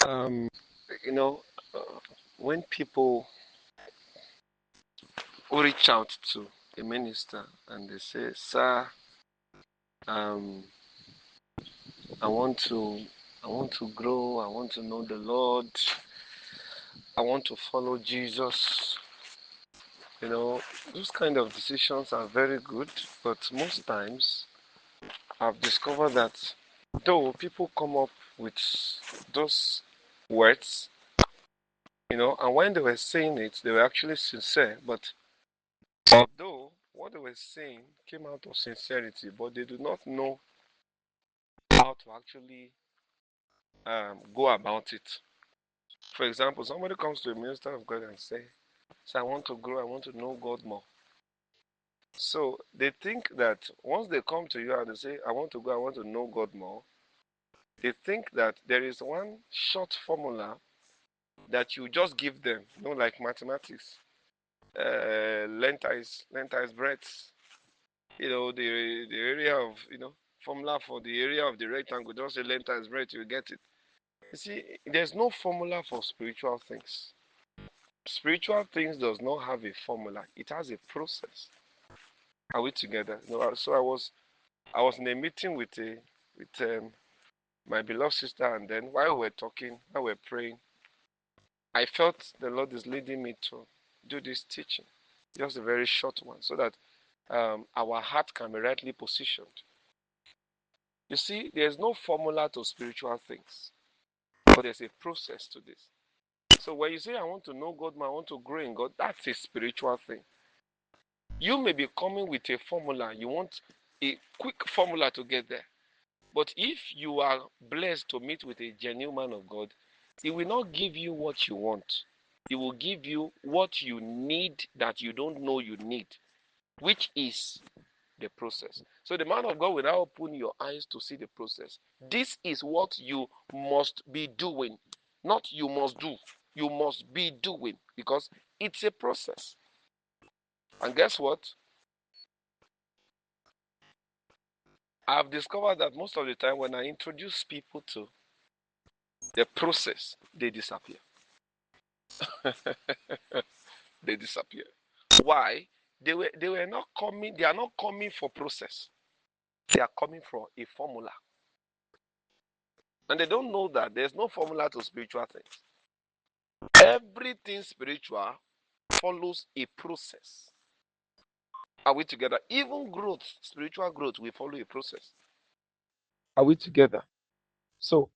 Um, you know, when people reach out to a minister and they say, "Sir, um, I want to, I want to grow. I want to know the Lord. I want to follow Jesus." Those kind of decisions are very good, but most times I've discovered that though people come up with those words, and when they were saying it, they were actually sincere, but although what they were saying came out of sincerity, but they do not know how to actually go about it. For example, somebody comes to a minister of God and say, I want to grow, I want to know God more. So they think that once they come to you and they say, I want to go, I want to know God more, they think that there is one short formula that you just give them, like mathematics, length breadth, the area of, formula for the area of the rectangle, just say length times breadth, you get it. You see, there's no formula for spiritual things. Spiritual things does not have a formula. It has a process. Are we together? So I was in a meeting with my beloved sister, and then while we were talking, while we were praying, I felt the Lord is leading me to do this teaching, just a very short one, so that our heart can be rightly positioned. You see, there's no formula to spiritual things, but there's a process to this. So when you say, I want to know God, I want to grow in God, that's a spiritual thing. You may be coming with a formula. You want a quick formula to get there. But if you are blessed to meet with a genuine man of God, he will not give you what you want. He will give you what you need that you don't know you need, which is the process. So the man of God will now open your eyes to see the process. This is what you must be doing. Not you must do. You must be doing, because it's a process. And guess what? I've discovered that most of the time when I introduce people to the process, they disappear. They disappear. Why? They were not coming, they are not coming for process. They are coming for a formula. And they don't know that there's no formula to spiritual things. Everything spiritual follows a process. Are we together? Even growth, spiritual growth, will follow a process. Are we together? So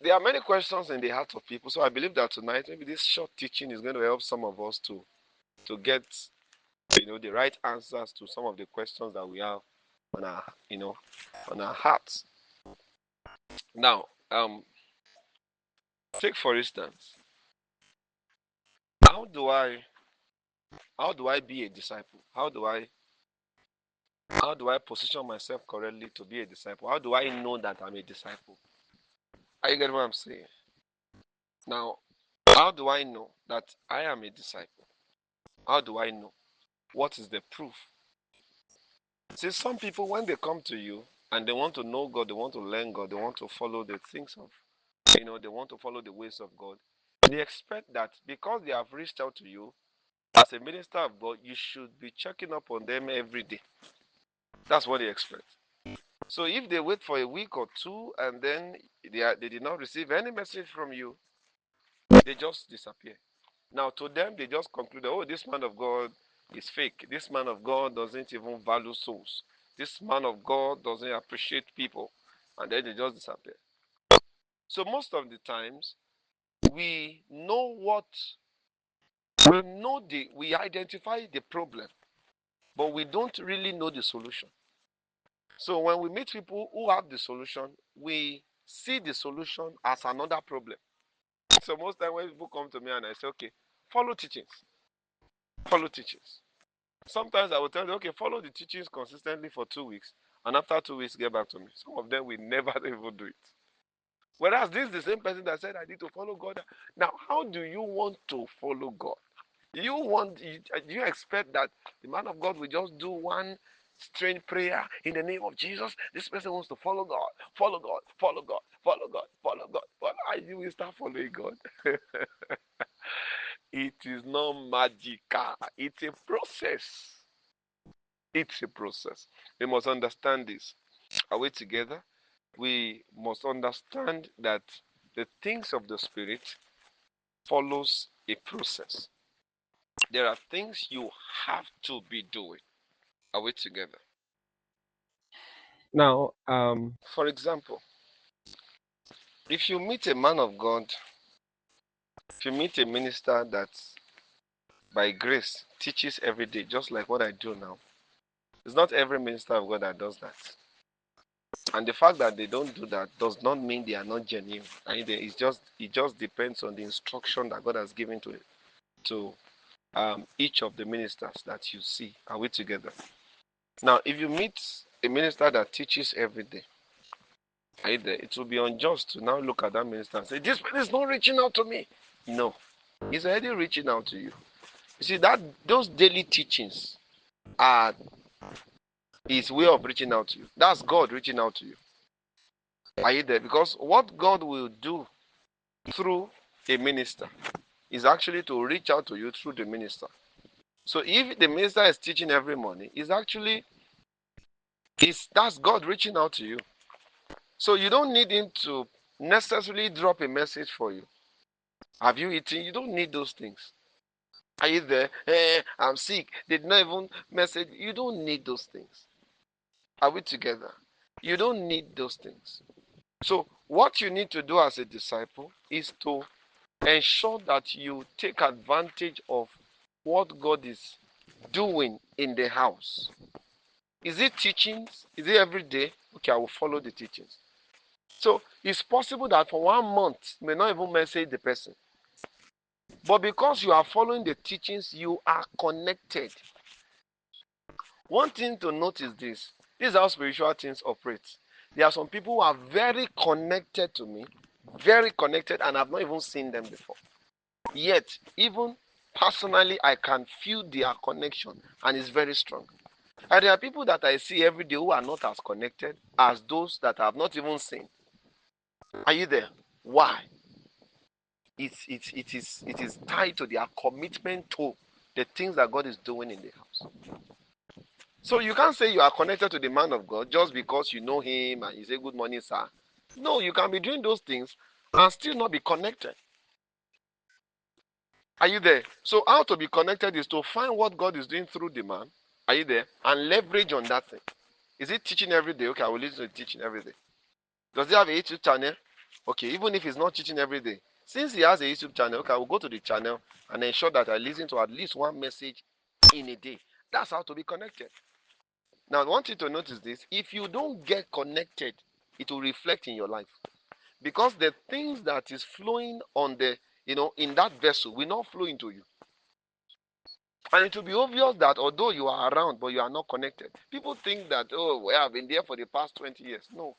there are many questions in the heart of people. So I believe that tonight, maybe this short teaching is going to help some of us to get the right answers to some of the questions that we have on our hearts. Now, take for instance, how do I be a disciple? How do I position myself correctly to be a disciple? How do I know that I'm a disciple? Are you getting what I'm saying? Now, how do I know that I am a disciple? How do I know? What is the proof? See, some people, when they come to you and they want to know God, they want to learn God, they want to follow the things of, they want to follow the ways of God, they expect that because they have reached out to you as a minister of God, you should be checking up on them every day. That's what they expect. So if they wait for a week or two and then they did not receive any message from you, they just disappear. Now, to them, they just conclude, oh, this man of God is fake. This man of God doesn't even value souls. This man of God doesn't appreciate people. And then they just disappear. So most of the times, we know we identify the problem, but we don't really know the solution. So when we meet people who have the solution, we see the solution as another problem. So most time when people come to me and I say, okay, follow teachings. Follow teachings. Sometimes I will tell them, okay, follow the teachings consistently for 2 weeks, and after 2 weeks, get back to me. Some of them will never even do it. Whereas this is the same person that said, I need to follow God. Now, how do you want to follow God? Do you expect that the man of God will just do one strange prayer in the name of Jesus? This person wants to follow God, follow God, follow God, follow God, follow God. Well, you will minister following God. It is not magical. It's a process. It's a process. We must understand this. Are we together? We must understand that the things of the Spirit follows a process. There are things you have to be doing. Are we together? Now, For example, if you meet a man of God, if you meet a minister that by grace teaches every day, just like what I do now, it's not every minister of God that does that. And the fact that they don't do that does not mean they are not genuine. And it just depends on the instruction that God has given to each of the ministers that you see. Are we together? Now, if you meet a minister that teaches every day, it will be unjust to now look at that minister and say, "This man is not reaching out to me." No, he's already reaching out to you. You see that those daily teachings are his way of reaching out to you. That's God reaching out to you. Are you there? Because what God will do through a minister is actually to reach out to you through the minister. So if the minister is teaching every morning, that's God reaching out to you. So you don't need him to necessarily drop a message for you. Have you eaten? You don't need those things. Are you there? I'm sick. They did not even message. You don't need those things. Are we together? You don't need those things. So what you need to do as a disciple is to ensure that you take advantage of what God is doing in the house. Is it teachings? Is it every day? Okay, I will follow the teachings. So it's possible that for 1 month you may not even message the person. But because you are following the teachings, you are connected. One thing to note is this. This is how spiritual things operate. There are some people who are very connected to me, very connected, and I've not even seen them before. Yet, even personally, I can feel their connection, and it's very strong. And there are people that I see every day who are not as connected as those that I have not even seen. Are you there? Why? It is tied to their commitment to the things that God is doing in the house. So you can't say you are connected to the man of God just because you know him and you say good morning, sir. No, you can be doing those things and still not be connected. Are you there? So how to be connected is to find what God is doing through the man. Are you there? And leverage on that thing. Is it teaching every day? Okay, I will listen to teaching every day. Does he have a YouTube channel? Okay, even if he's not teaching every day. Since he has a YouTube channel, okay, I will go to the channel and ensure that I listen to at least one message in a day. That's how to be connected. Now, I want you to notice this. If you don't get connected, it will reflect in your life. Because the things that is flowing on in that vessel will not flow into you. And it will be obvious that although you are around, but you are not connected. People think that, oh, well, I've been there for the past 20 years. No.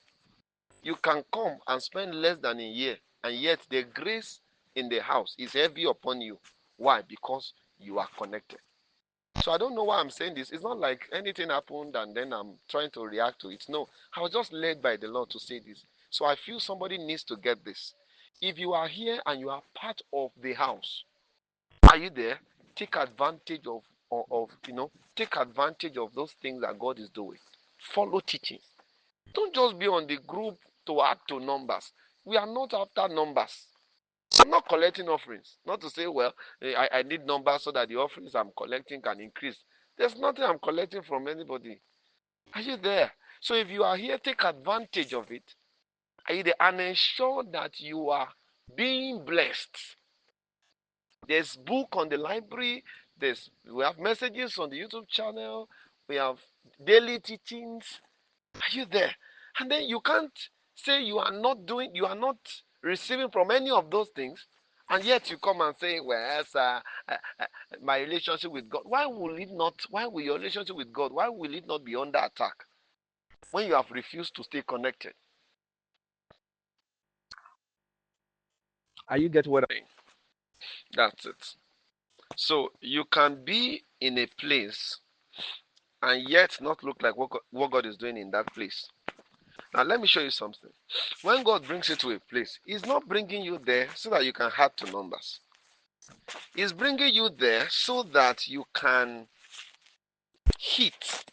You can come and spend less than a year, and yet the grace in the house is heavy upon you. Why? Because you are connected. So I don't know why I'm saying this. It's not like anything happened and then I'm trying to react to it. No, I was just led by the Lord to say this. So I feel somebody needs to get this. If you are here and you are part of the house, are you there? Take advantage take advantage of those things that God is doing. Follow teachings. Don't just be on the group to add to numbers. We are not after numbers. I'm not collecting offerings. Not to say, well, I need numbers so that the offerings I'm collecting can increase. There's nothing I'm collecting from anybody. Are you there? So if you are here, take advantage of it. Are you there? And ensure that you are being blessed. There's book on the library. We have messages on the YouTube channel. We have daily teachings. Are you there? And then you can't say you are not receiving from any of those things, and yet you come and say, well, sir, my relationship with God. Why will it not? Why will your relationship with God? Why will it not be under attack when you have refused to stay connected? are you getting what That's it. So you can be in a place and yet not look like what God is doing in that place. Now, let me show you something. When God brings you to a place, He's not bringing you there so that you can add to numbers. He's bringing you there so that you can hit.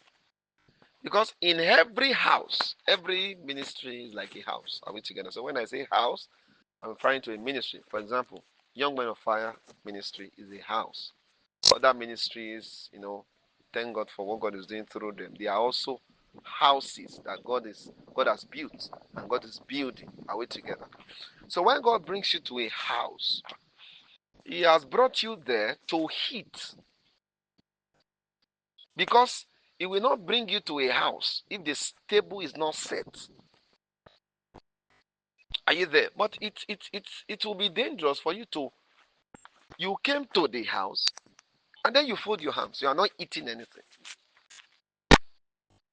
Because in every house, every ministry is like a house. Are we together? So when I say house, I'm referring to a ministry. For example, Young Men of Fire ministry is a house. Other ministries, thank God for what God is doing through them. They are also houses that God has built and God is building. Are we together? So when God brings you to a house, He has brought you there to hit. Because He will not bring you to a house if the table is not set. Are you there? But it will be dangerous for you to. You came to the house and then you fold your hands. You are not eating anything.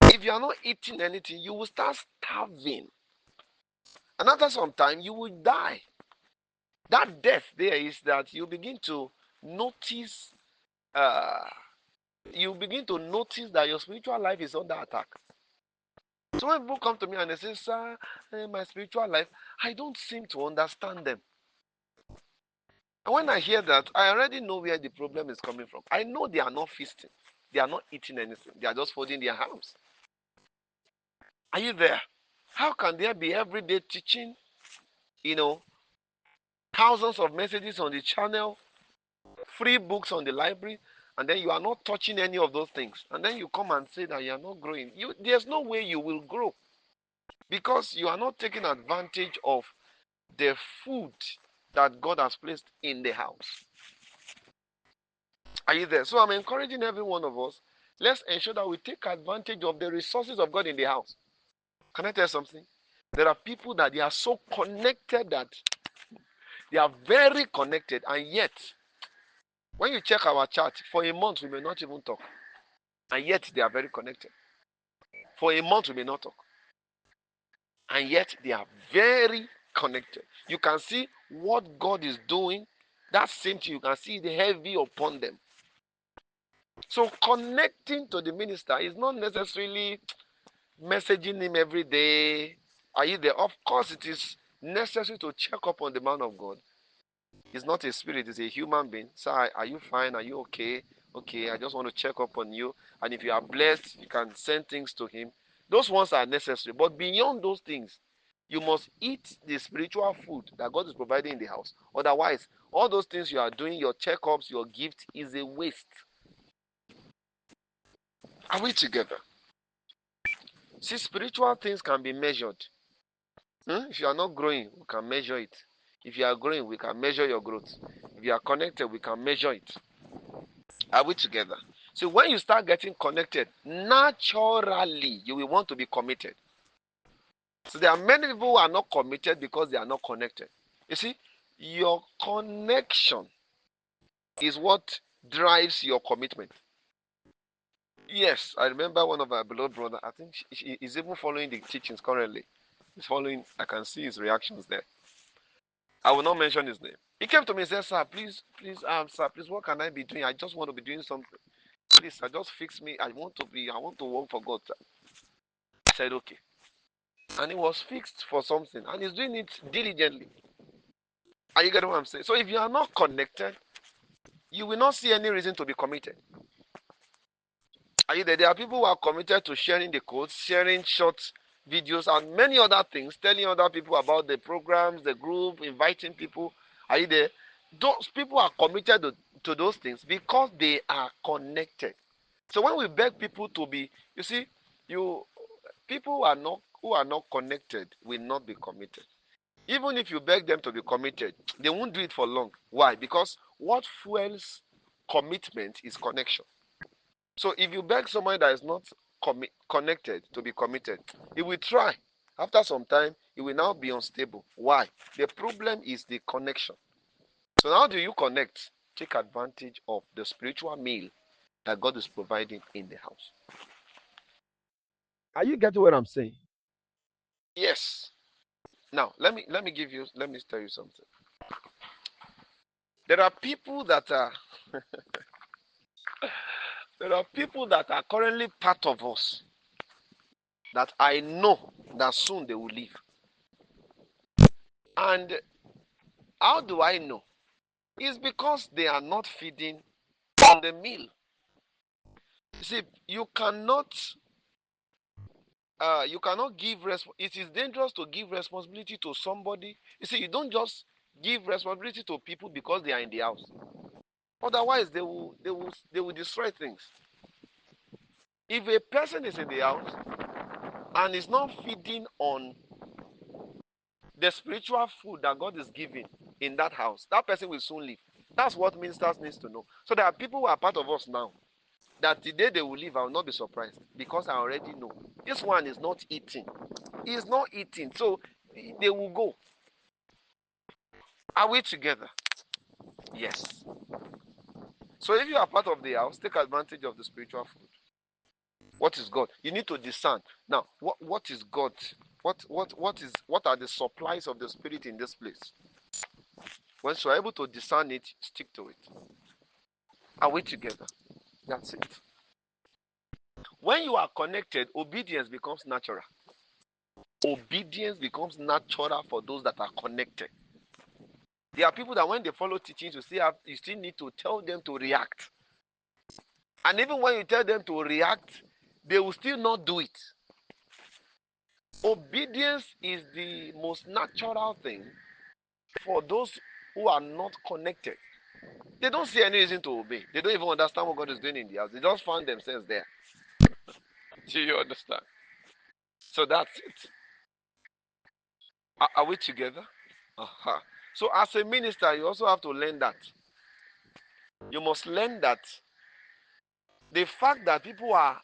If you are not eating anything, you will start starving. And after some time, you will die. That death there is that you begin to notice. Uh, you begin to notice that your spiritual life is under attack. So when people come to me and they say, "Sir, my spiritual life," I don't seem to understand them. And when I hear that, I already know where the problem is coming from. I know they are not feasting. They are not eating anything. They are just folding their hands. Are you there? How can there be everyday teaching, you know, thousands of messages on the channel, free books on the library, and then you are not touching any of those things? And then you come and say that you are not growing. There's no way you will grow because you are not taking advantage of the food that God has placed in the house. Are you there? So I'm encouraging every one of us. Let's ensure that we take advantage of the resources of God in the house. Can I tell you something? There are people that they are so connected that they are very connected, and yet, when you check our chat, for a month we may not even talk. And yet they are very connected. For a month we may not talk. And yet they are very connected. You can see what God is doing. That same thing, you can see the heavy upon them. So connecting to the minister is not necessarily messaging him every day. Are you there? Of course, it is necessary to check up on the man of God. He's not a spirit, he's a human being. So, are you fine? Are you okay? Okay, I just want to check up on you. And if you are blessed, you can send things to him. Those ones are necessary. But beyond those things, you must eat the spiritual food that God is providing in the house. Otherwise, all those things you are doing, your checkups, your gift, is a waste. Are we together? See, spiritual things can be measured. If you are not growing, we can measure it. If you are growing, we can measure your growth. If you are connected, we can measure it. Are we together? So when you start getting connected, naturally, you will want to be committed. So there are many people who are not committed because they are not connected. You see, your connection is what drives your commitment. Yes, I remember one of my beloved brother. I think he's even following the teachings currently. He's following. I can see his reactions there. I will not mention his name. He came to me and said, "Sir, sir, please, what can I be doing? I just want to be doing something. Please, sir, just fix me. I want to work for God." I said, "Okay." And he was fixed for something, and he's doing it diligently. Are you getting what I'm saying? So if you are not connected, you will not see any reason to be committed. Are you there? There are people who are committed to sharing the codes, sharing short videos, and many other things, telling other people about the programs, the group, inviting people. Are you there? Those people are committed to those things because they are connected. So when we beg people to be, you see, people who are not connected will not be committed. Even if you beg them to be committed, they won't do it for long. Why? Because what fuels commitment is connection. So if you beg someone that is not connected to be committed, he will try. After some time, he will now be unstable. Why? The problem is the connection. So how do you connect? Take advantage of the spiritual meal that God is providing in the house. Are you getting what I'm saying? Yes. Now let me tell you something. There are people that are there are people that are currently part of us. that I know that soon they will leave. And how do I know? It's because they are not feeding on the meal. You see, you cannot give it is dangerous to give responsibility to somebody. You see, you don't just give responsibility to people because they are in the house. Otherwise, they will destroy things. If a person is in the house and is not feeding on the spiritual food that God is giving in that house, that person will soon leave. That's what ministers needs to know. So there are people who are part of us now that the day they will leave, I will not be surprised because I already know this one is not eating. He is not eating, so they will go. Are we together? Yes. So if you are part of the house, take advantage of the spiritual food. What is God? You need to discern. Now, what is God? What are the supplies of the spirit in this place? Once you are able to discern it, stick to it. Are we together? That's it. When you are connected, obedience becomes natural. Obedience becomes natural for those that are connected. There are people that when they follow teachings, you still need to tell them to react. And even when you tell them to react, they will still not do it. Obedience is the most natural thing for those who are not connected. They don't see any reason to obey. They don't even understand what God is doing in the house. They just found themselves there. Do you understand? So that's it. Are we together? Uh-huh. So as a minister, you also have to learn that. You must learn that the fact that people are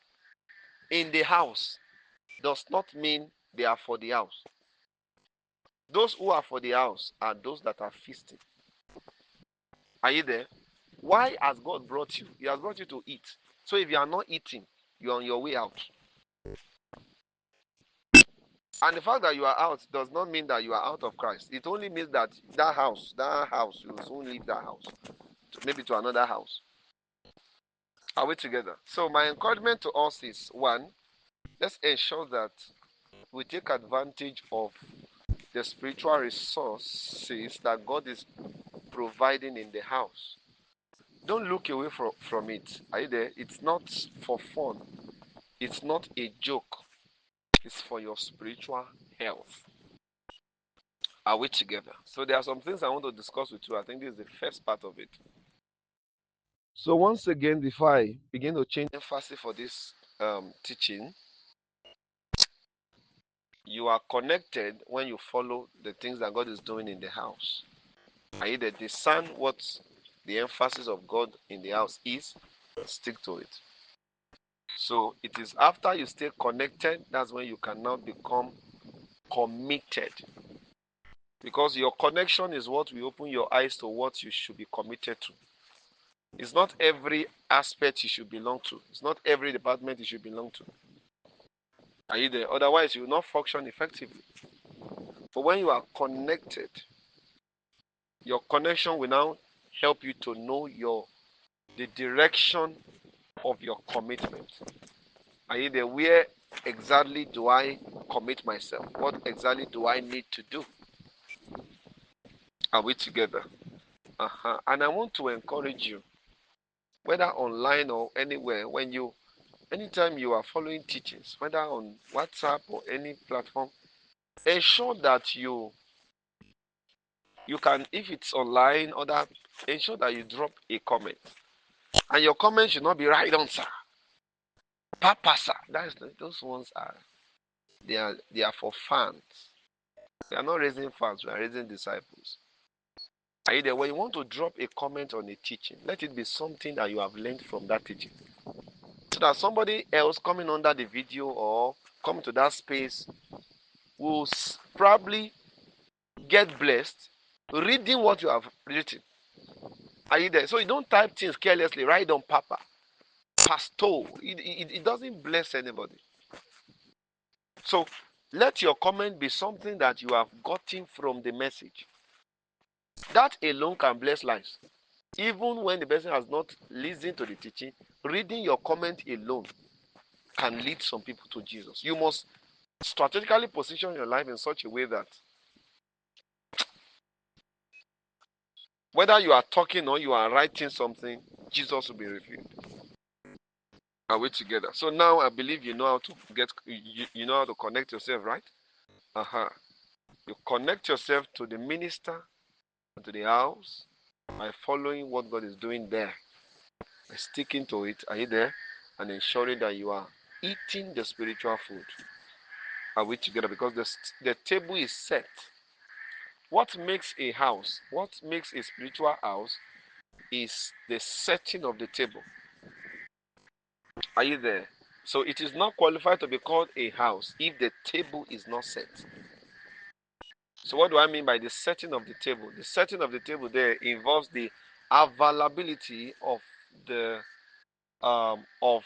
in the house does not mean they are for the house. Those who are for the house are those that are feasting. Are you there? Why has God brought you? He has brought you to eat. So if you are not eating, you are on your way out. And the fact that you are out does not mean that you are out of Christ. It only means that that house, you will soon leave that house. Maybe to another house. Are we together? So my encouragement to us is, one, let's ensure that we take advantage of the spiritual resources that God is providing in the house. Don't look away from it. Are you there? It's not for fun. It's not a joke. It's for your spiritual health. Are we together? So there are some things I want to discuss with you. I think this is the first part of it. So once again, before I begin to change emphasis for this teaching, you are connected when you follow the things that God is doing in the house. Are you there? Discern what the emphasis of God in the house is, stick to it. So it is after you stay connected, that's when you can now become committed. Because your connection is what will open your eyes to what you should be committed to. It's not every aspect you should belong to. It's not every department you should belong to. Are you there? Otherwise, you will not function effectively. But when you are connected, your connection will now help you to know the direction of your commitment. Are you there? Where exactly do I commit myself? What exactly do I need to do? Are we together? And I want to encourage you, whether online or anywhere, anytime you are following teachings, whether on WhatsApp or any platform, ensure that you can, if it's online, ensure that you drop a comment. And your comment should not be right on, sir. Papa, sir. Those ones they are for fans. We are not raising fans, we are raising disciples. Are you there? When you want to drop a comment on a teaching, let it be something that you have learned from that teaching. So that somebody else coming under the video or come to that space will probably get blessed reading what you have written. Are you there? So you don't type things carelessly, write on paper. Pastor, it doesn't bless anybody. So let your comment be something that you have gotten from the message. That alone can bless lives. Even when the person has not listened to the teaching, reading your comment alone can lead some people to Jesus. You must strategically position your life in such a way that whether you are talking or you are writing something, Jesus will be revealed. Are we together? So now I believe you know how to you know how to connect yourself, right? You connect yourself to the minister and to the house by following what God is doing there, by sticking to it. Are you there? And ensuring that you are eating the spiritual food. Are we together? Because the table is set. What makes a house, what makes a spiritual house is the setting of the table. Are you there? So it is not qualified to be called a house if the table is not set. So what do I mean by the setting of the table? The setting of the table there involves the availability of the of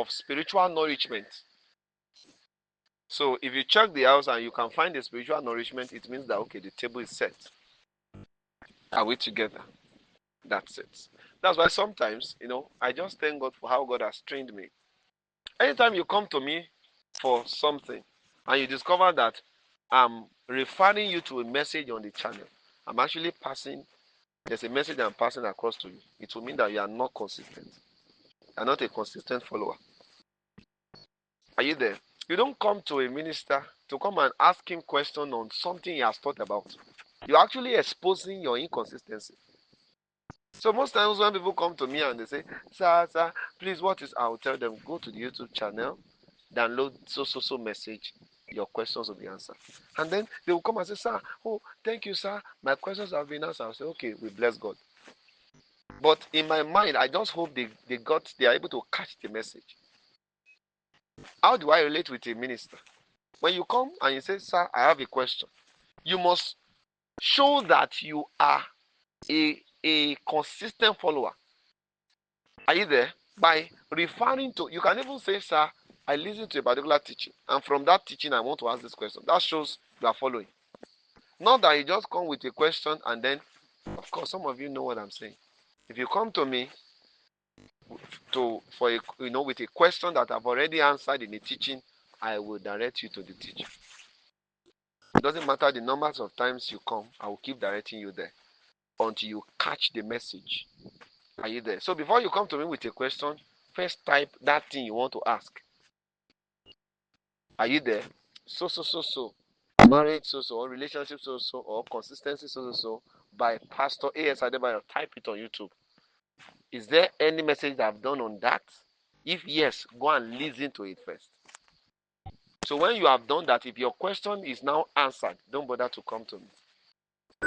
spiritual nourishment. So if you check the house and you can find the spiritual nourishment, it means that okay, the table is set. Are we together? That's it. That's why sometimes, I just thank God for how God has trained me. Anytime you come to me for something and you discover that I'm referring you to a message on the channel, I'm actually there's a message I'm passing across to you. It will mean that you are not consistent. You are not a consistent follower. Are you there? You don't come to a minister to come and ask him questions on something he has thought about. You're actually exposing your inconsistency. So most times when people come to me and they say, sir, please, what is, I'll tell them, go to the YouTube channel, download so message, your questions will be answered. And then they will come and say, sir, oh, thank you, sir, my questions have been answered. I'll say, okay, we bless God. But in my mind, I just hope they are able to catch the message. How do I relate with a minister? When you come and you say, sir, I have a question, you must show that you are a consistent follower. Are you there? By referring to, you can even say, sir, I listened to a particular teaching, and from that teaching, I want to ask this question. That shows you are following. Not that you just come with a question and then, of course, some of you know what I'm saying. If you come to me with a question that I've already answered in the teaching, I will direct you to the teaching. It doesn't matter the numbers of times you come, I will keep directing you there until you catch the message. Are you there? So before you come to me with a question, first type that thing you want to ask. Are you there? So. Marriage or relationship or consistency by Pastor A.S. Adebayo. Type it on YouTube. Is there any message that I've done on that? If yes, go and listen to it first. So when you have done that, if your question is now answered, don't bother to come to me.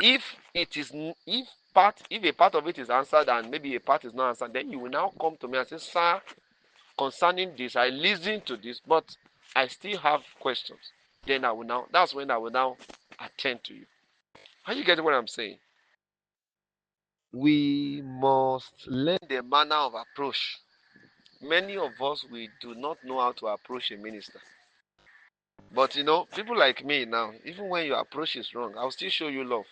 If a part of it is answered and maybe a part is not answered, then you will now come to me and say, sir, concerning this, I listened to this, but I still have questions. Then that's when I will now attend to you. Are you getting what I'm saying? We must learn the manner of approach. Many of us, we do not know how to approach a minister. But people like me now, even when your approach is wrong, I'll still show you love.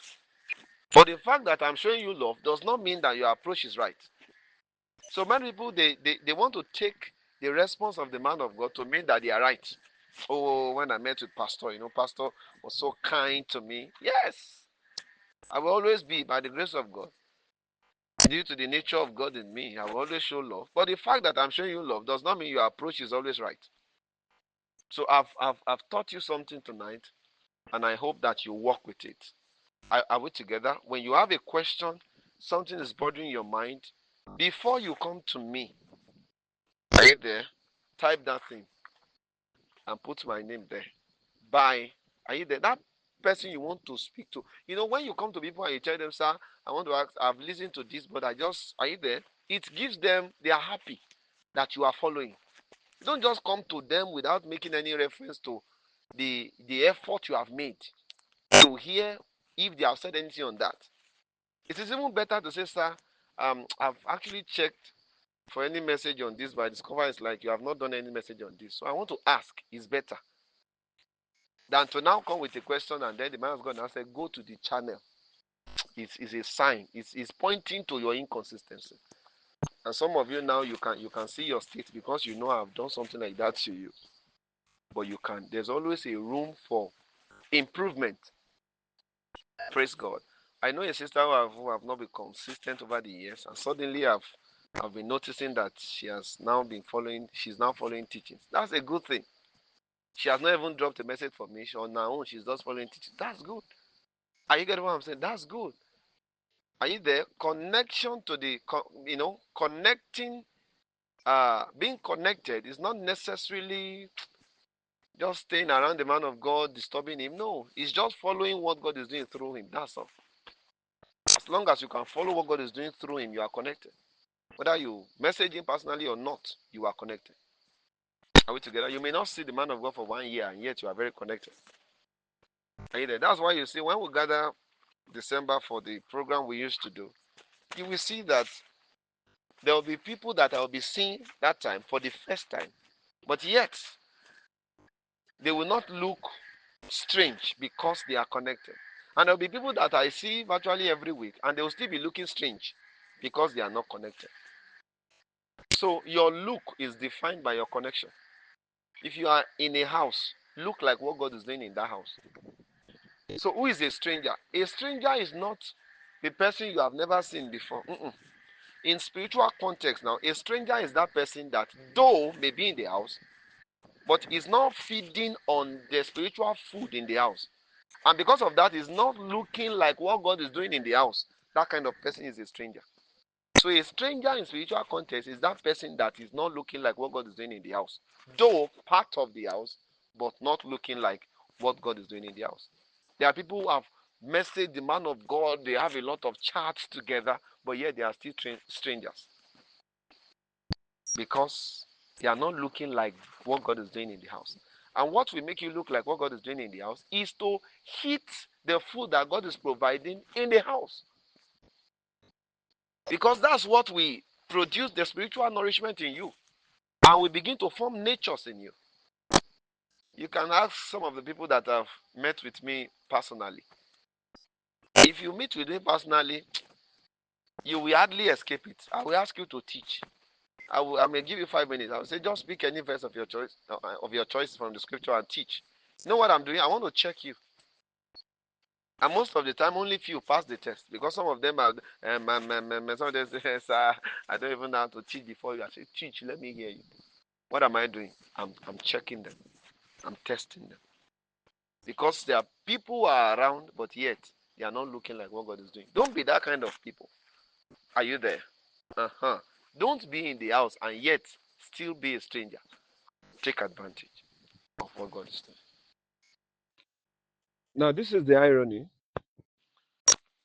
But the fact that I'm showing you love does not mean that your approach is right. So many people, they want to take the response of the man of God to mean that they are right. Oh, when I met with Pastor, Pastor was so kind to me. Yes, I will always be, by the grace of God. Due to the nature of God in me, I will always show love. But the fact that I'm showing you love does not mean your approach is always right. So I've taught you something tonight, and I hope that you work with it. Are we together? When you have a question, something is bothering your mind, before you come to me, are you there? Type that thing and put my name there. Are you there? That person you want to speak to. When you come to people and you tell them, sir, I want to ask, I've listened to this, but are you there? It gives them, they are happy that you are following. You don't just come to them without making any reference to the effort you have made to hear if they have said anything on that. It is even better to say, sir, I've actually checked for any message on this, but I discover it's like you have not done any message on this. So I want to ask, it's better than to now come with a question and then the man of God now say, go to the channel. It's a sign. It's pointing to your inconsistency. And some of you now, you can see your state because you know I've done something like that to you. But you can. There's always a room for improvement. Praise God. I know a sister who have not been consistent over the years, and suddenly I've been noticing that she's now following teachings. That's a good thing. She has not even dropped a message for me. On her own, she's just following teachings. That's good. Are you getting what I'm saying? That's good. Are you there? Connection to connecting, being connected is not necessarily just staying around the man of God, disturbing him. No, it's just following what God is doing through him. That's all. As long as you can follow what God is doing through him, you are connected. Whether you message him personally or not, you are connected. Are we together? You may not see the man of God for 1 year, and yet you are very connected. Are you there? That's why you see when we gather December for the program we used to do, you will see that there will be people that I will be seeing that time for the first time, but yet they will not look strange because they are connected. And there will be people that I see virtually every week, and they will still be looking strange because they are not connected. So your look is defined by your connection. If you are in a house, look like what God is doing in that house. So who is a stranger? A stranger is not the person you have never seen before. In spiritual context now, a stranger is that person that though may be in the house, but is not feeding on the spiritual food in the house. And because of that, is not looking like what God is doing in the house. That kind of person is a stranger. So a stranger in spiritual context is that person that is not looking like what God is doing in the house. Though part of the house, but not looking like what God is doing in the house. There are people who have messaged the man of God, they have a lot of chats together, but yet they are still strangers. Because they are not looking like what God is doing in the house. And what will make you look like what God is doing in the house is to eat the food that God is providing in the house. Because that's what we produce the spiritual nourishment in you. And we begin to form natures in you. You can ask some of the people that have met with me personally. If you meet with me personally, you will hardly escape it. I will ask you to teach. I may give you 5 minutes. I will say, just pick any verse of your choice from the scripture and teach. You know what I'm doing? I want to check you. And most of the time, only few pass the test because some of them are. Some of them say, "Sir, I don't even know how to teach before you." I say, "Teach. Let me hear you." What am I doing? I'm checking them. I'm testing them because there are people who are around, but yet they are not looking like what God is doing. Don't be that kind of people. Are you there? Don't be in the house and yet still be a stranger. Take advantage of what God is doing. Now, this is the irony.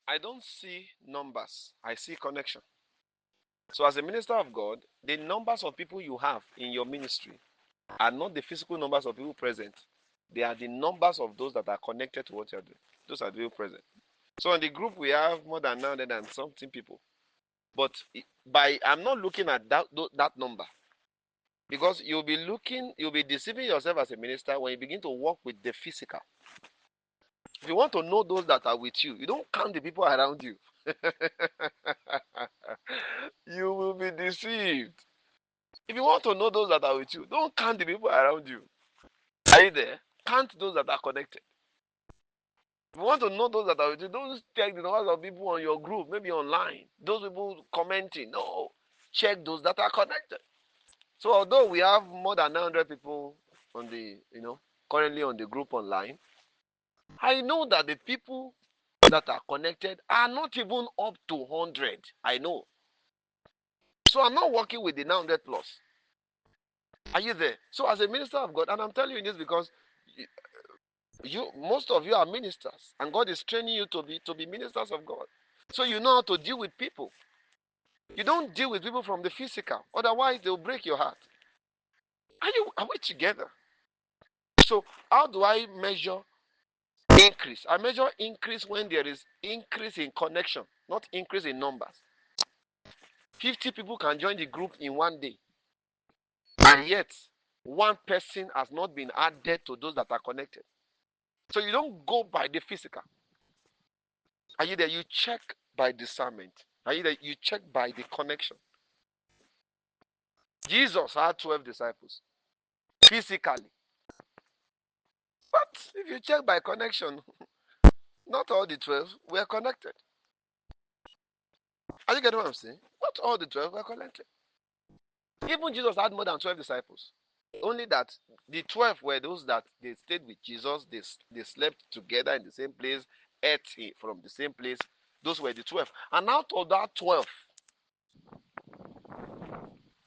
I don't see numbers. I see connection. So as a minister of God, the numbers of people you have in your ministry are not the physical numbers of people present. They are the numbers of those that are connected to what you're doing. Those are the people present. So in the group, we have more than 900 and something people. But I'm not looking at that number. Because you'll be deceiving yourself as a minister when you begin to work with the physical. If you want to know those that are with you, you don't count the people around you. You will be deceived. If you want to know those that are with you, don't count the people around you. Are you there? Count those that are connected. If you want to know those that are with you, don't check the numbers of people on your group, maybe online. Those people commenting. No. Check those that are connected. So although we have more than 900 people on currently on the group online, I know that the people that are connected are not even up to 100. I know. So I'm not working with the 900 plus. Are you there? So as a minister of God, and I'm telling you this because most of you are ministers, and God is training you to be ministers of God. So you know how to deal with people. You don't deal with people from the physical, otherwise they'll break your heart. Are we together? So how do I measure increase? I measure increase when there is increase in connection, not increase in numbers. 50 people can join the group in one day, and yet one person has not been added to those that are connected. So you don't go by the physical. Are you there? You check by discernment. Are you there? You check by the connection. Jesus had 12 disciples physically. But if you check by connection, not all the 12 were connected. Are you getting what I'm saying? Not all the 12 were connected. Even Jesus had more than 12 disciples. Only that the 12 were those that they stayed with Jesus, they slept together in the same place, ate from the same place. Those were the 12. And out of that 12,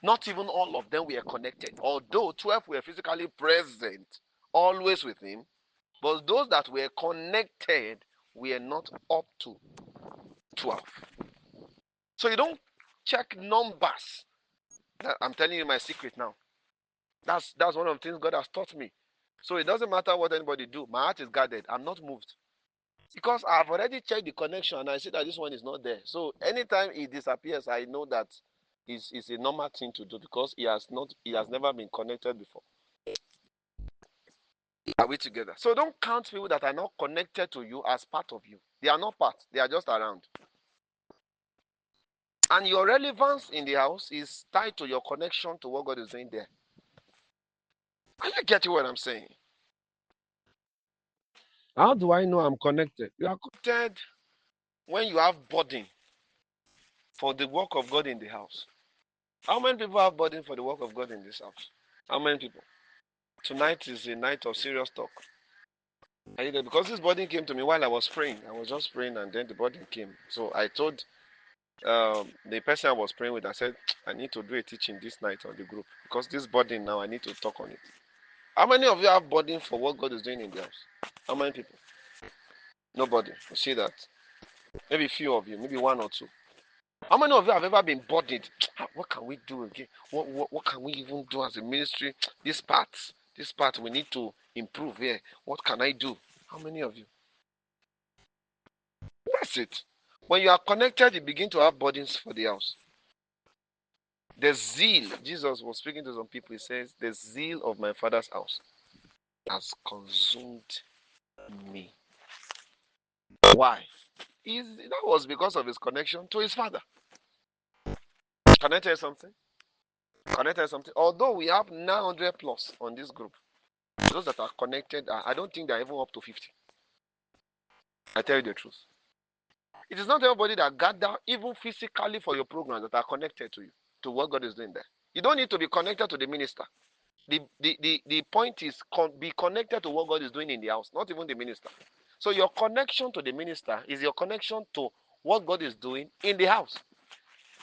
not even all of them were connected. Although 12 were physically present, always with him, but those that were connected were not up to 12. So you don't check numbers. I'm telling you my secret now. That's one of the things God has taught me. So it doesn't matter what anybody do. My heart is guarded. I'm not moved. Because I've already checked the connection and I see that this one is not there. So anytime he disappears, I know that it's a normal thing to do because he has never been connected before. Are we together? So don't count people that are not connected to you as part of you. They are not part. They are just around. And your relevance in the house is tied to your connection to what God is doing there. Are you getting what I'm saying? How do I know I'm connected? You are connected when you have burden for the work of God in the house. How many people have burden for the work of God in this house? How many people? Tonight is a night of serious talk. Are you there? Because this burden came to me while I was praying. I was just praying and then the burden came. So I told the person I was praying with, I said, I need to do a teaching this night on the group because this burden now, I need to talk on it. How many of you have burden for what God is doing in the house? How many people? Nobody. You see that? Maybe a few of you, maybe one or two. How many of you have ever been burdened? What can we do again? What can we even do as a ministry? This part we need to improve here. What can I do? How many of you? That's it. When you are connected, you begin to have burdens for the house. The zeal, Jesus was speaking to some people, he says, the zeal of my father's house has consumed me. Why? That was because of his connection to his father. Can I tell you something? Although we have 900 plus on this group, those that are connected, I don't think they're even up to 50. I tell you the truth. It is not everybody that gather, even physically for your program, that are connected to you, to what God is doing there. You don't need to be connected to the minister. The point is be connected to what God is doing in the house, not even the minister. So your connection to the minister is your connection to what God is doing in the house.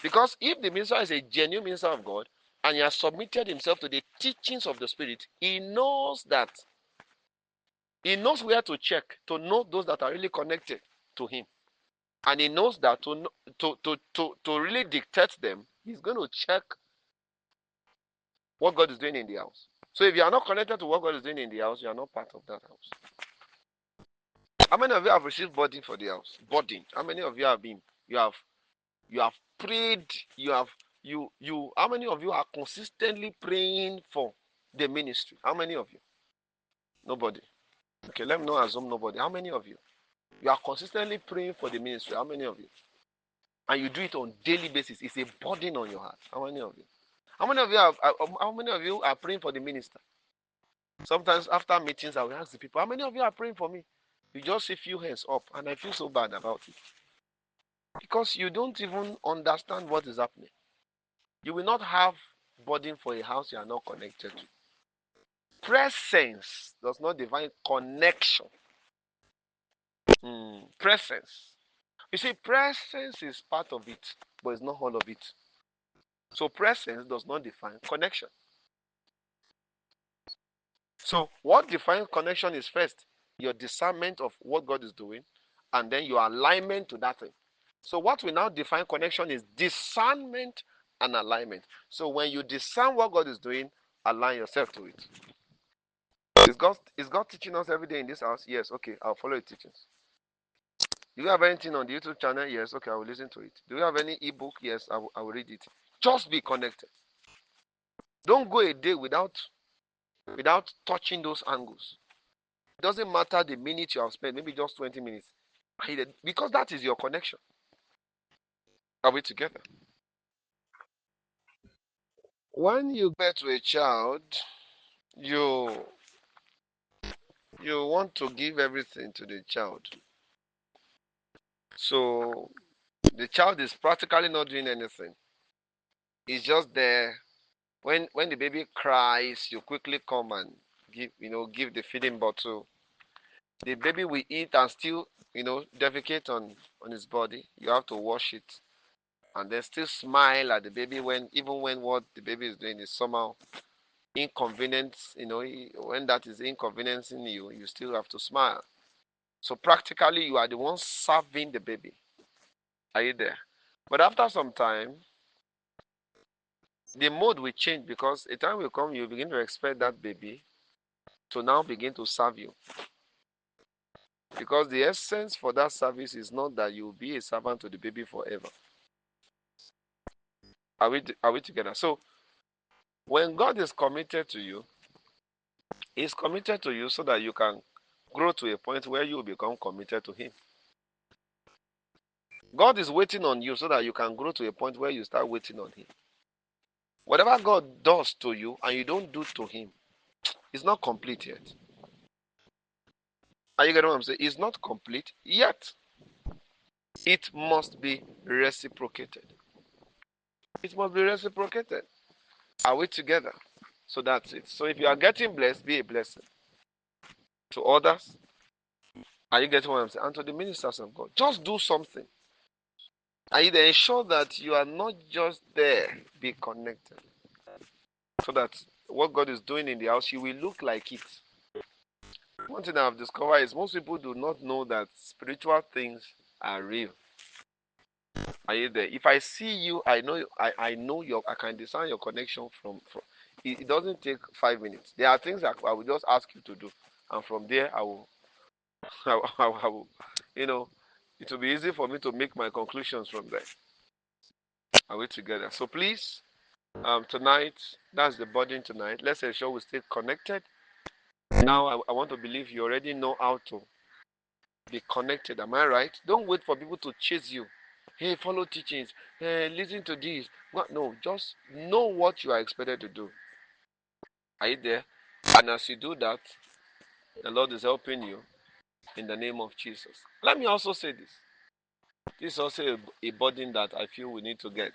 Because if the minister is a genuine minister of God and he has submitted himself to the teachings of the Spirit, he knows where to check to know those that are really connected to him. And he knows that to really dictate them, he's going to check what God is doing in the house. So if you are not connected to what God is doing in the house, you are not part of that house. How many of you have received burden for the house? Burden. How many of you have been? You have prayed. How many of you are consistently praying for the ministry? How many of you? Nobody. Okay, let me not assume nobody. How many of you? You are consistently praying for the ministry. How many of you? And you do it on daily basis. It's a burden on your heart. How many of you? How many of you how many of you are praying for the minister? Sometimes after meetings, I will ask the people, how many of you are praying for me? You just see a few hands up, and I feel so bad about it. Because you don't even understand what is happening. You will not have burden for a house you are not connected to. Presence does not define connection. Presence. You see, presence is part of it, but it's not all of it. So presence does not define connection. So what defines connection is first your discernment of what God is doing, and then your alignment to that thing. So what we now define connection is discernment and alignment. So when you discern what God is doing, align yourself to it. Is God teaching us every day in this house? Yes. Okay, I'll follow the teachings. Do you have anything on the YouTube channel? Yes. Okay, I will listen to it. Do you have any ebook? Yes, I will read it. Just be connected. Don't go a day without touching those angles. It doesn't matter the minute you have spent, maybe just 20 minutes. Because that is your connection. Are we together? when you birth to a child, you want to give everything to the child. So the child is practically not doing anything. It's just there. When the baby cries, you quickly come and give the feeding bottle. The baby will eat and still defecate on his body. You have to wash it and then still smile at the baby even when what the baby is doing is somehow inconvenient. When that is inconveniencing you, you still have to smile. So practically, you are the one serving the baby. Are you there? But after some time, the mode will change because a time will come you begin to expect that baby to now begin to serve you. Because the essence for that service is not that you will be a servant to the baby forever. Are we together? So when God is committed to you, He's committed to you so that you can grow to a point where you will become committed to Him. God is waiting on you so that you can grow to a point where you start waiting on Him. Whatever God does to you and you don't do to Him, it's not complete yet. Are you getting what I'm saying? It's not complete yet. It must be reciprocated. It must be reciprocated. Are we together? So that's it. So if you are getting blessed, be a blessing to others. Are you getting what I'm saying? And to the ministers of God. Just do something. And you ensure that you are not just there. Be connected. So that what God is doing in the house, you will look like it. One thing I've discovered is most people do not know that spiritual things are real. Are you there? If I see you, I know I can discern your connection from it doesn't take 5 minutes. There are things that I will just ask you to do, and from there I will, I will, it will be easy for me to make my conclusions from there. Are we together? So please, tonight, that's the burden tonight. Let's ensure we stay connected. Now, I want to believe you already know how to be connected. Am I right? Don't wait for people to chase you. Hey, follow teachings. Hey, listen to this. No, just know what you are expected to do. Are you there? And as you do that, the Lord is helping you in the name of Jesus. Let me also say this. This is also a burden that I feel we need to get.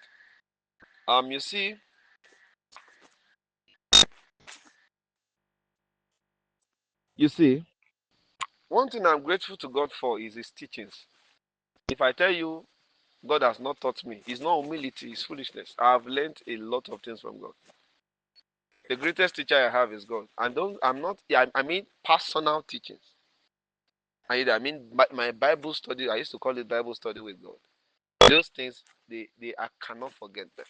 You see, you see, one thing I'm grateful to God for is His teachings. If I tell you God has not taught me, it's not humility, it's foolishness. I've learned a lot of things from God. The greatest teacher I have is God. And I mean personal teachings. I mean my Bible study, I used to call it Bible study with God. Those things, I cannot forget them.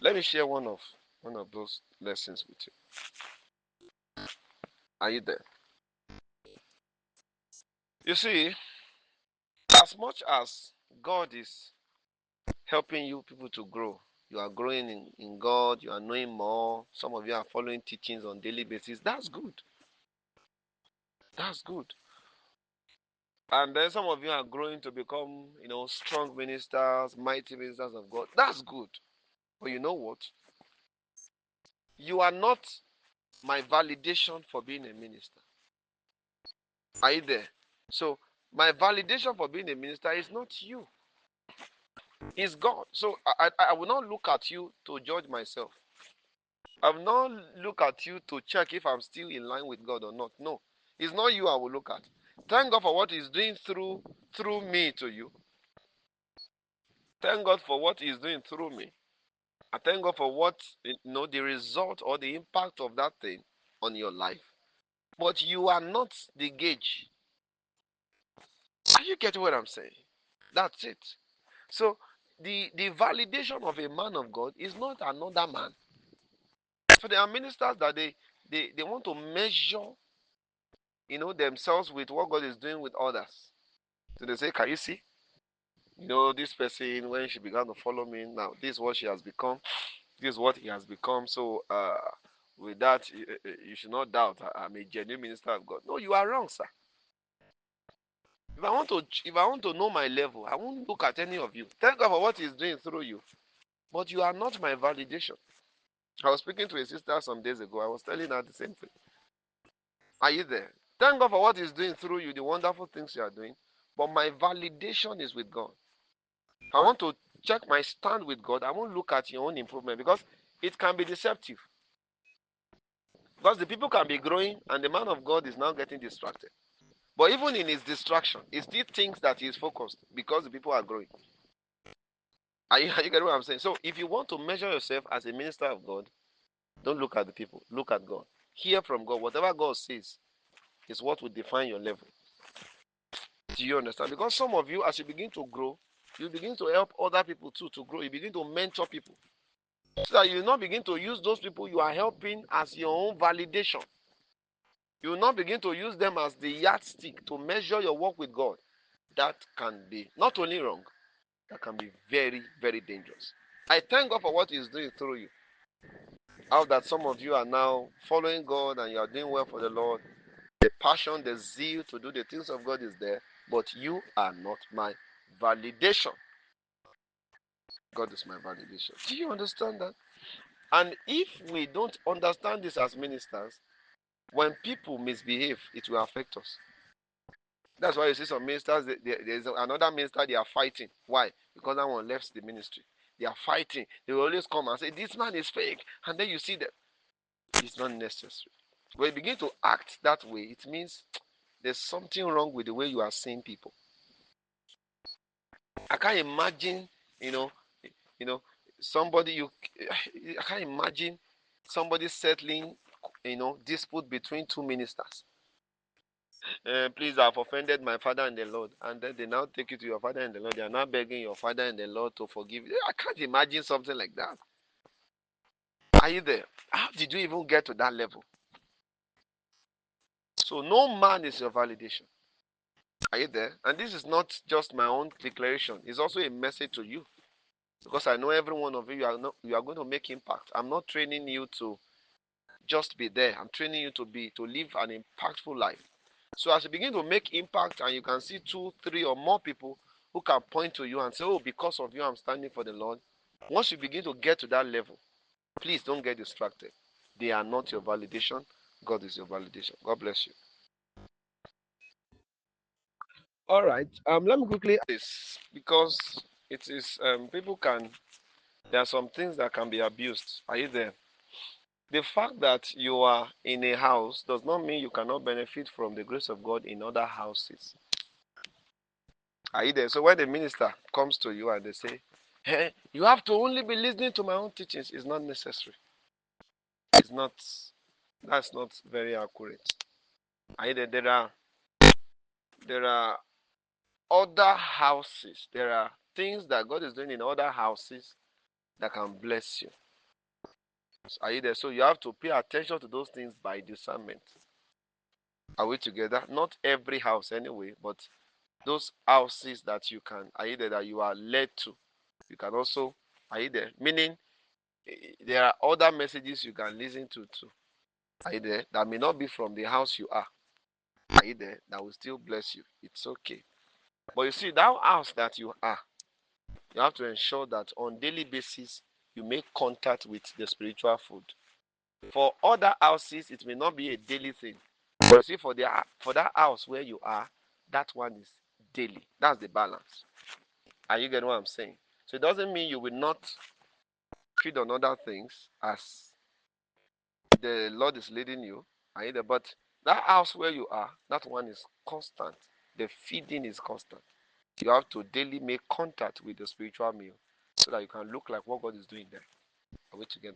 Let me share one of those lessons with you. Are you there? You see, as much as God is helping you people to grow, you are growing in God, you are knowing more. Some of you are following teachings on daily basis. That's good. That's good. And then some of you are growing to become, strong ministers, mighty ministers of God. That's good. But you know what? You are not my validation for being a minister. Are you there? So my validation for being a minister is not you. It's God. So I will not look at you to judge myself. I will not look at you to check if I'm still in line with God or not. No. It's not you I will look at. Thank God for what He's doing through me to you. Thank God for what He's doing through me. I thank God for what, the result or the impact of that thing on your life. But you are not the gauge. Are you getting what I'm saying? That's it. So the validation of a man of God is not another man. So there are ministers that they want to measure, themselves with what God is doing with others. So they say, can you see? This person, when she began to follow me, now this is what she has become. This is what he has become. So with that, you should not doubt I'm a genuine minister of God. No, you are wrong, sir. If I want to know my level, I won't look at any of you. Thank God for what He's doing through you. But you are not my validation. I was speaking to a sister some days ago. I was telling her the same thing. Are you there? Thank God for what He's doing through you, the wonderful things you are doing. But my validation is with God. I want to check my stand with God. I won't look at your own improvement because it can be deceptive. Because the people can be growing and the man of God is now getting distracted. But even in his distraction, he still thinks that he is focused because the people are growing. Are you getting what I'm saying? So if you want to measure yourself as a minister of God, don't look at the people. Look at God. Hear from God. Whatever God says is what will define your level. Do you understand? Because some of you, as you begin to grow, you begin to help other people too to grow. You begin to mentor people. So that you will not begin to use those people you are helping as your own validation. You will not begin to use them as the yardstick to measure your work with God. That can be not only wrong, that can be very, very dangerous. I thank God for what He's doing through you. How that some of you are now following God and you are doing well for the Lord. The passion, the zeal to do the things of God is there, but you are not my validation. God is my validation. Do you understand that? And if we don't understand this as ministers, when people misbehave, it will affect us. That's why you see some ministers, there's another minister, they are fighting. Why? Because that one left the ministry. They are fighting. They will always come and say, this man is fake. And then you see that it's not necessary. When you begin to act that way, it means there's something wrong with the way you are seeing people. I can't imagine, you know, you know, somebody I can't imagine somebody settling, dispute between two ministers. Please, I've offended my father in the Lord. And then they now take you to your father in the Lord. They are now begging your father in the Lord to forgive you. I can't imagine something like that. Are you there? How did you even get to that level? So no man is your validation. Are you there? And this is not just my own declaration. It's also a message to you. Because I know every one of you are going to make impact. I'm not training you to just be there. I'm training you to live an impactful life. So as you begin to make impact and you can see 2, 3 or more people who can point to you and say, oh, because of you, I'm standing for the Lord. Once you begin to get to that level, please don't get distracted. They are not your validation. God is your validation. God bless you. All right. Let me quickly add this because it is there are some things that can be abused. Are you there? The fact that you are in a house does not mean you cannot benefit from the grace of God in other houses. Are you there? So when the minister comes to you and they say, hey, you have to only be listening to my own teachings, it's not necessary. It's not, that's not very accurate. Are you there? There are other houses. There are things that God is doing in other houses that can bless you. Are you there? So you have to pay attention to those things by discernment. Are we together? Not every house anyway, but those houses that you can, are you there, that you are led to. You can also, are you there? Meaning, there are other messages you can listen to too. Are you there? That may not be from the house you are. Are you there? That will still bless you. It's okay. But you see, that house that you are, you have to ensure that on daily basis you make contact with the spiritual food. For other houses, it may not be a daily thing. But you see, for that house where you are, that one is daily. That's the balance. Are you getting what I'm saying? So it doesn't mean you will not feed on other things as the Lord is leading you. Either, but that house where you are, that one is constant. The feeding is constant. You have to daily make contact with the spiritual meal so that you can look like what God is doing there. Are we together?